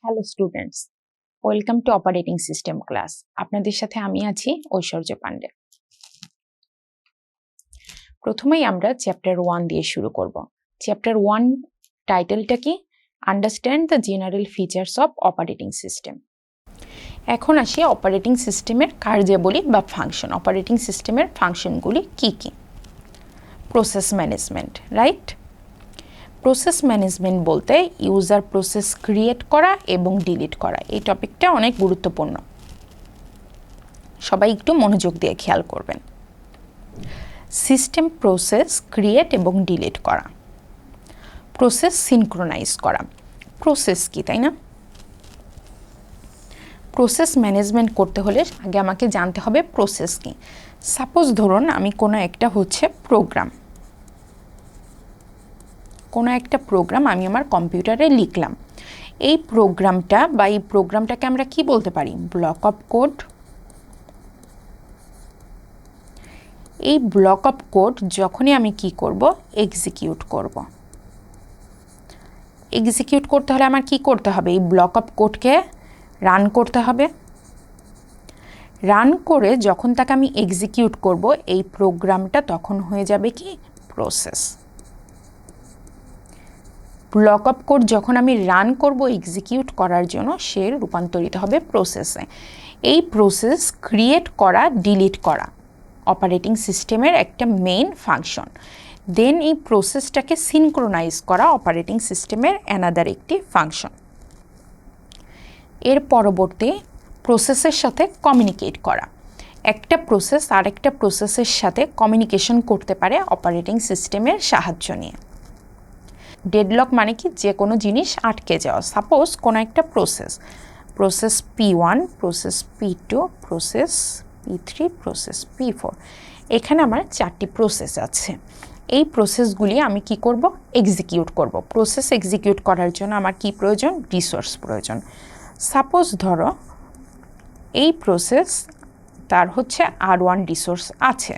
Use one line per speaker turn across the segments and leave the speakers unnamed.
Hello students, welcome to operating system class. আপনাদের সাথে আমি আছি ঐশ্বর্য পান্ডে। প্রথমেই আমরা চ্যাপ্টার 1 দিয়ে শুরু করব। চ্যাপ্টার 1 টাইটেলটা কি? Understand the general features of operating system. এখন আসি অপারেটিং সিস্টেমের কার্যাবলী বা ফাংশন। অপারেটিং সিস্টেমের ফাংশনগুলি কি কি? Process management, right? Process management বলতে ইউজার প্রসেস ক্রিয়েট করা এবং ডিলিট করা। এই টপিকটা অনেক গুরুত্বপূর্ণ, সবাই একটু মনোযোগ দিয়ে খেয়াল করবেন। সিস্টেম প্রসেস ক্রিয়েট এবং ডিলিট করা, প্রসেস সিনক্রোনাইজ করা। প্রসেস কি, তাই না? প্রসেস ম্যানেজমেন্ট করতে হলে আগে আমাকে জানতে হবে প্রসেস কি। সাপোজ ধরুন আমি কোনো একটা প্রোগ্রাম আমি আমার কম্পিউটারে লিখলাম। এই প্রোগ্রামটাকে আমরা কি বলতে পারি? Block of code. এই ব্লক অফ কোড যখনই আমি কি করব? এক্সিকিউট করতে হলে আমার কি করতে হবে? এই ব্লক অফ কোডকে রান করতে হবে। রান করে যখন তাকে আমি এক্সিকিউট করব, এই প্রোগ্রামটা তখন হয়ে যাবে কি? প্রসেস। ব্লক অফ কোড যখন আমি রান করব এক্সিকিউট করার জন্য, সে রূপান্তরিত হবে প্রসেসে। এই প্রসেস ক্রিয়েট করা, ডিলিট করা অপারেটিং সিস্টেমের একটা মেইন ফাংশন। দেন এই প্রসেসটাকে সিনক্রোনাইজ করা অপারেটিং সিস্টেমের অ্যানাদার একটি ফাংশন। এর পরবর্তী প্রসেসের সাথে কমিউনিকেট করা। একটা প্রসেস আরেকটা প্রসেসের সাথে কমিউনিকেশন করতে পারে অপারেটিং সিস্টেমের সাহায্য নিয়ে। ডেডলক মানে কি? যে কোনো জিনিস আটকে যাওয়া। সাপোজ কোনো একটা process P1, process P2, process P3, process P4, এখানে আমার 4টি প্রসেস আছে। এই প্রসেসগুলি আমি কি করব? এক্সিকিউট করব। প্রসেস এক্সিকিউট করার জন্য আমার কি প্রয়োজন? রিসোর্স প্রয়োজন। সাপোজ ধরো এই প্রসেস তার হচ্ছে R1 রিসোর্স আছে।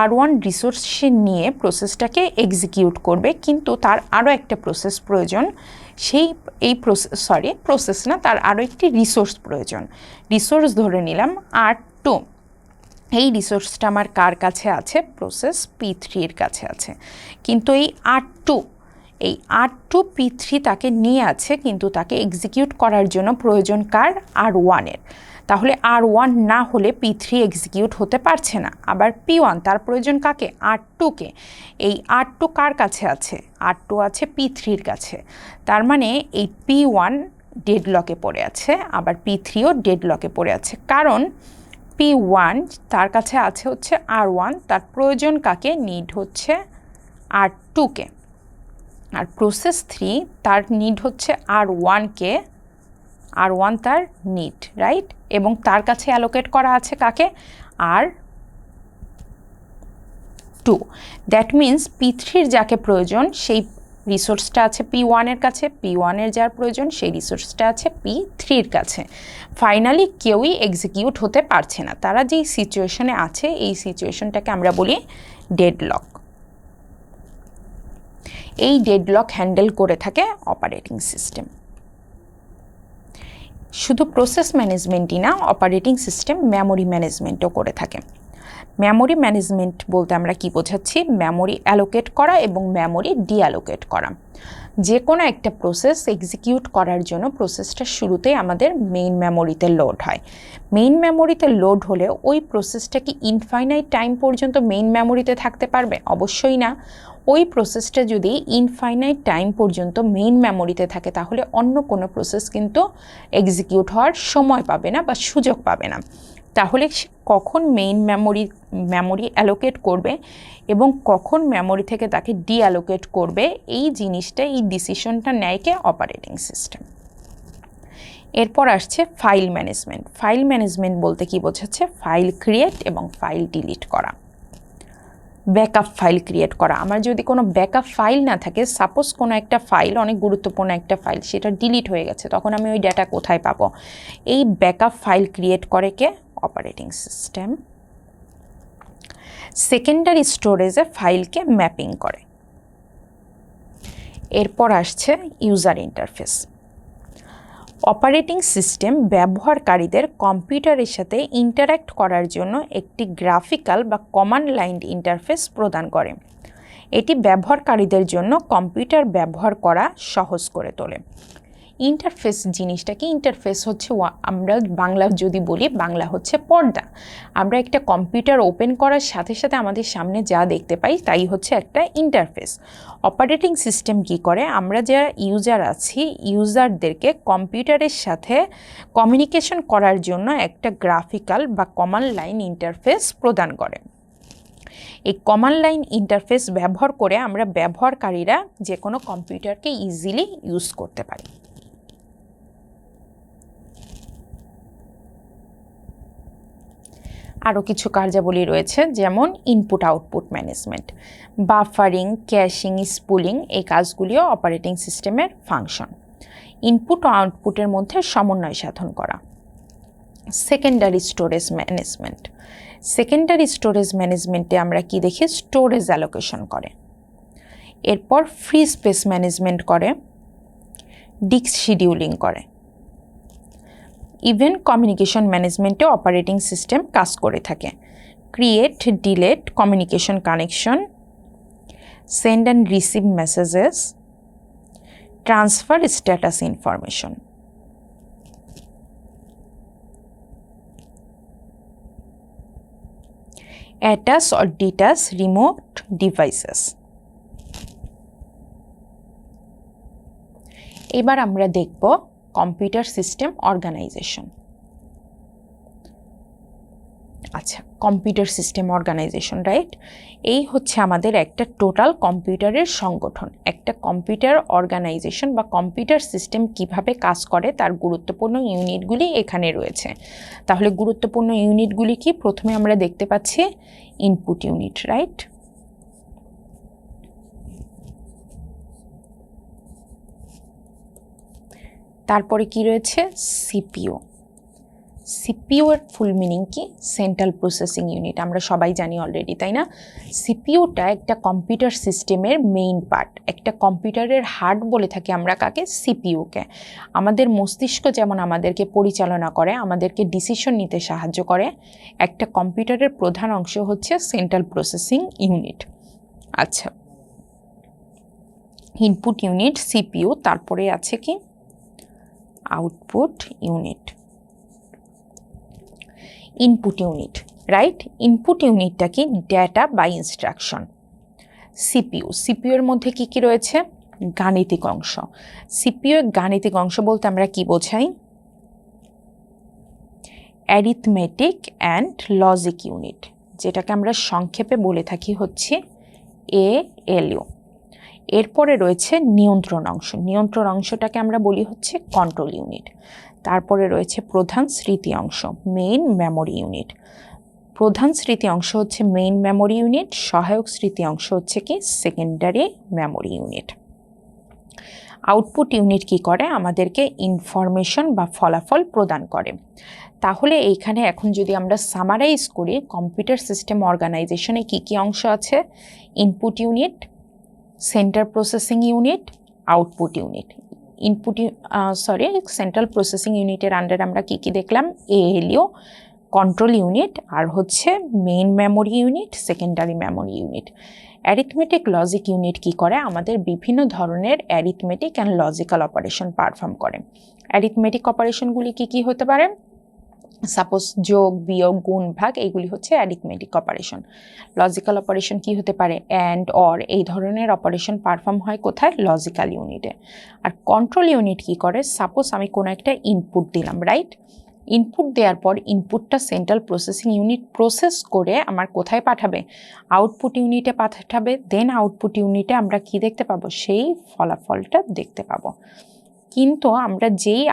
R1 রিসোর্স সে নিয়ে প্রসেসটাকে এক্সিকিউট করবে, কিন্তু তার আরও একটা প্রসেস প্রয়োজন। তার আরও একটি রিসোর্স প্রয়োজন। রিসোর্স ধরে নিলাম R2। এই রিসোর্সটা আমার কার কাছে আছে? প্রসেস P3 এর কাছে আছে। কিন্তু এই R2 P3 তাকে নিয়ে আছে, কিন্তু তাকে এক্সিকিউট করার জন্য প্রয়োজন কার? R1 এর। তাহলে R1 না হলে P3 এক্সিকিউট হতে পারছে না। আবার P1, তার প্রয়োজন কাকে? R2-কে। এই R2 কার কাছে আছে? R2 আছে P3-র কাছে। তার মানে এই P1 ডেডলকে পড়ে আছে, আবার P3ও ডেডলকে পড়ে আছে। কারণ P1 তার কাছে আছে হচ্ছে R1, তার প্রয়োজন কাকে? নিড হচ্ছে R2-কে। আর প্রসেস 3 তার নিড হচ্ছে R1-কে। R1 তার নিড, রাইট? এবং তার কাছে অ্যালোকেট করা আছে কাকে? R2। দ্যাট মিন্স P3-র যাকে প্রয়োজন সেই রিসোর্সটা আছে P1 এর কাছে, P1 এর যার প্রয়োজন সেই রিসোর্সটা আছে P3-র কাছে। ফাইনালি কেউই এক্সিকিউট হতে পারছে না। তারা যেই সিচুয়েশনে আছে, এই সিচুয়েশনটাকে আমরা বলি ডেডলক। এই ডেডলক হ্যান্ডেল করে থাকে অপারেটিং সিস্টেম। শুধু প্রসেস ম্যানেজমেন্টই না, অপারেটিং সিস্টেম মেমোরি ম্যানেজমেন্টও করে থাকে। মেমোরি ম্যানেজমেন্ট বলতে আমরা কি বোঝাচ্ছি? মেমোরি অ্যালোকেট করা এবং মেমোরি ডিঅ্যালোকেট করা। যে কোনো একটা প্রসেস এক্সিকিউট করার জন্য প্রসেসটা শুরুতেই আমাদের মেইন মেমোরিতে লোড হয়। মেইন মেমোরিতে লোড হলে ওই প্রসেসটা কি ইনফাইনাইট টাইম পর্যন্ত মেইন মেমোরিতে থাকতে পারবে? অবশ্যই না। ওই প্রসেসটা যদি ইনফাইনাইট টাইম পর্যন্ত মেইন মেমোরিতে থাকে, তাহলে অন্য কোনো প্রসেস কিন্তু এক্সিকিউট হওয়ার সময় পাবে না বা সুযোগ পাবে না। তাহলে কখন মেইন মেমোরি অ্যালোকেট করবে এবং কখন মেমোরি থেকে তাকে ডিঅ্যালোকেট করবে, এই ডিসিশনটা নেয় কে? Operating system. এরপর আসছে ফাইল ম্যানেজমেন্ট। ফাইল ম্যানেজমেন্ট বলতে কি বোঝাচ্ছে? ফাইল ক্রিয়েট এবং ফাইল ডিলিট করা। ব্যাকআপ ফাইল ক্রিয়েট করা। আমার যদি কোনো ব্যাকআপ ফাইল না থাকে, সাপোজ কোনো একটা ফাইল, অনেক গুরুত্বপূর্ণ একটা ফাইল, সেটা ডিলিট হয়ে গেছে, তখন আমি ওই ডেটা কোথায় পাবো? এই ব্যাকআপ ফাইল ক্রিয়েট করে কে? Operating system. সেকেন্ডারি স্টোরেজে ফাইলকে ম্যাপিং করে। এরপর আসছে ইউজার ইন্টারফেস। অপারেটিং সিস্টেম ব্যবহারকারীদের কম্পিউটারের সাথে ইন্টারঅ্যাক্ট করার জন্য একটি গ্রাফিক্যাল বা কমান্ড লাইন ইন্টারফেস প্রদান করে। এটি ব্যবহারকারীদের জন্য কম্পিউটার ব্যবহার করা সহজ করে তোলে। ইন্টারফেস জিনিসটা কি? ইন্টারফেস হচ্ছে, আমরা বাংলা যদি বলি, বাংলা হচ্ছে পর্দা। আমরা একটা কম্পিউটার ওপেন করার সাথে সাথে আমাদের সামনে যা দেখতে পাই তাই হচ্ছে একটা ইন্টারফেস। অপারেটিং সিস্টেম কি করে? আমরা যারা ইউজার আছি, ইউজারদেরকে কম্পিউটারের সাথে কমিউনিকেশন করার জন্য একটা গ্রাফিক্যাল বা কমান্ড লাইন ইন্টারফেস প্রদান করে। এই কমান্ড লাইন ইন্টারফেস ব্যবহার করে আমরা ব্যবহারকারীরা যে কোনো কম্পিউটারকে ইজিলি ইউজ করতে পারি। আরও কিছু কার্যাবলী রয়েছে, যেমন ইনপুট আউটপুট ম্যানেজমেন্ট, বাফারিং, ক্যাশিং, স্পুলিং, এই কাজগুলিও অপারেটিং সিস্টেমের ফাংশন। ইনপুট ও আউটপুটের মধ্যে সমন্বয় সাধন করা। Secondary storage management. Secondary storage ম্যানেজমেন্টে আমরা কি দেখি? স্টোরেজ অ্যালোকেশন করে। এরপর ফ্রি স্পেস ম্যানেজমেন্ট করে, ডিস্ক শিডিউলিং করে। ইভেন্ট কমিউনিকেশন ম্যানেজমেন্টে অপারেটিং সিস্টেম কাজ করে থাকে। Create, delete, communication connection, send and receive messages, transfer status information. Attach or detach remote devices। এবার আমরা দেখব কম্পিউটার সিস্টেম অর্গানাইজেশন। আচ্ছা, কম্পিউটার সিস্টেম অর্গানাইজেশন, রাইট? এই হচ্ছে আমাদের একটা টোটাল কম্পিউটারের সংগঠন। একটা কম্পিউটার অর্গানাইজেশন বা কম্পিউটার সিস্টেম কিভাবে কাজ করে তার গুরুত্বপূর্ণ ইউনিটগুলি এখানে রয়েছে। তাহলে গুরুত্বপূর্ণ ইউনিটগুলি কি? প্রথমে আমরা দেখতে পাচ্ছি ইনপুট ইউনিট, রাইট? তারপরে কি রয়েছে? সিপিইউ। সিপিইউ এর ফুল মিনিং কি? Central processing unit. আমরা সবাই জানি অলরেডি, তাই না? সিপিইউটা একটা কম্পিউটার সিস্টেমের মেইন পার্ট। একটা কম্পিউটারের হার্ট বলে থাকি আমরা কাকে? সিপিইউকে। আমাদের মস্তিষ্ক যেমন আমাদেরকে পরিচালনা করে, আমাদেরকে ডিসিশন নিতে সাহায্য করে, একটা কম্পিউটারের প্রধান অংশ হচ্ছে সেন্ট্রাল প্রসেসিং ইউনিট। আচ্ছা, ইনপুট ইউনিট, সিপিইউ, তারপরে আছে কি? Output unit. Input unit, right? Input ইউনিটটা কি? ডেটা বা ইনস্ট্রাকশন। সিপিইউ, সিপিইউ এর মধ্যে কি কি রয়েছে? গাণিতিক অংশ। সিপিইউ এর গাণিতিক অংশ বলতে আমরা কি বোঝাই? অ্যারিথমেটিক অ্যান্ড লজিক ইউনিট, যেটাকে আমরা সংক্ষেপে বলে থাকি হচ্ছে এএলইউ। এরপরে রয়েছে নিয়ন্ত্রণ অংশ। নিয়ন্ত্রণ অংশটাকে আমরা বলি হচ্ছে কন্ট্রোল ইউনিট। তারপরে রয়েছে প্রধান স্মৃতি অংশ, মেইন মেমোরি ইউনিট। প্রধান স্মৃতি অংশ হচ্ছে মেইন মেমোরি ইউনিট, সহায়ক স্মৃতি অংশ হচ্ছে কি? Secondary memory unit. Output unit কি করে? আমাদেরকে ইনফরমেশন বা ফলাফল প্রদান করে। তাহলে এইখানে এখন যদি আমরা সামারাইজ করি, কম্পিউটার সিস্টেম অর্গানাইজেশনে কি কি অংশ আছে? Input unit, central processing unit, output unit. Central processing ইউনিটের আন্ডারে আমরা কি কি দেখলাম? এএলইউ, কন্ট্রোল ইউনিট, আর হচ্ছে main memory unit, secondary memory unit. Arithmetic logic unit কি করে? আমাদের বিভিন্ন ধরনের arithmetic and logical operation perform করে। অ্যারিথমেটিক অপারেশনগুলি কি কি হতে পারে? সাপোজ যোগ, বিয়োগ, গুণ, ভাগ, এইগুলি হচ্ছে অ্যারিথমেটিক অপারেশন। লজিক্যাল অপারেশন কি হতে পারে? অ্যান্ড, অর, এই ধরনের অপারেশন পারফর্ম হয় কোথায়? লজিক্যাল ইউনিটে। আর কন্ট্রোল ইউনিট কি করে? সাপোজ আমি কোনো একটা ইনপুট দিলাম, রাইট? ইনপুট দেওয়ার পর ইনপুটটা সেন্ট্রাল প্রসেসিং ইউনিট প্রসেস করে আমার কোথায় পাঠাবে? আউটপুট ইউনিটে পাঠাবে। দেন আউটপুট ইউনিটে আমরা কি দেখতে পাবো? সেই ফলাফলটা দেখতে পাবো। কিন্তু আমরা যেই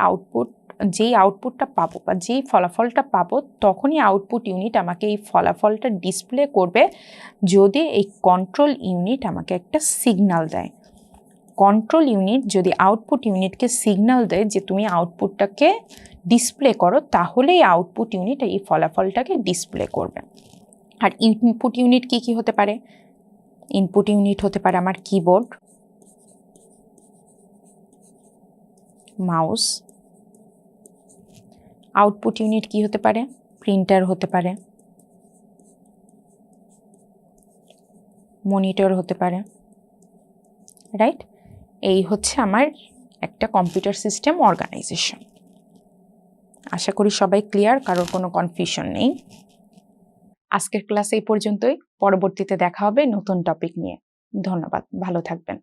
আউটপুটটা পাবো বা যেই ফলাফলটা পাবো, তখনই আউটপুট ইউনিট আমাকে এই ফলাফলটা ডিসপ্লে করবে যদি এই কন্ট্রোল ইউনিট আমাকে একটা সিগন্যাল দেয়। কন্ট্রোল ইউনিট যদি আউটপুট ইউনিটকে সিগন্যাল দেয় যে তুমি আউটপুটটাকে ডিসপ্লে করো, তাহলে এই আউটপুট ইউনিট এই ফলাফলটাকে ডিসপ্লে করবে। আর ইনপুট ইউনিট কি কি হতে পারে? ইনপুট ইউনিট হতে পারে আমার কিবোর্ড, মাউস, আউটপুট ইউনিট কি হতে পারে? প্রিন্টার হতে পারে, মনিটর হতে পারে, রাইট? এই হচ্ছে আমার একটা কম্পিউটার সিস্টেম অর্গানাইজেশন। আশা করি সবাই ক্লিয়ার, কারোর কোনো কনফিউশন নেই। আজকের ক্লাস এই পর্যন্তই, পরবর্তীতে দেখা হবে নতুন টপিক নিয়ে। ধন্যবাদ, ভালো থাকবেন।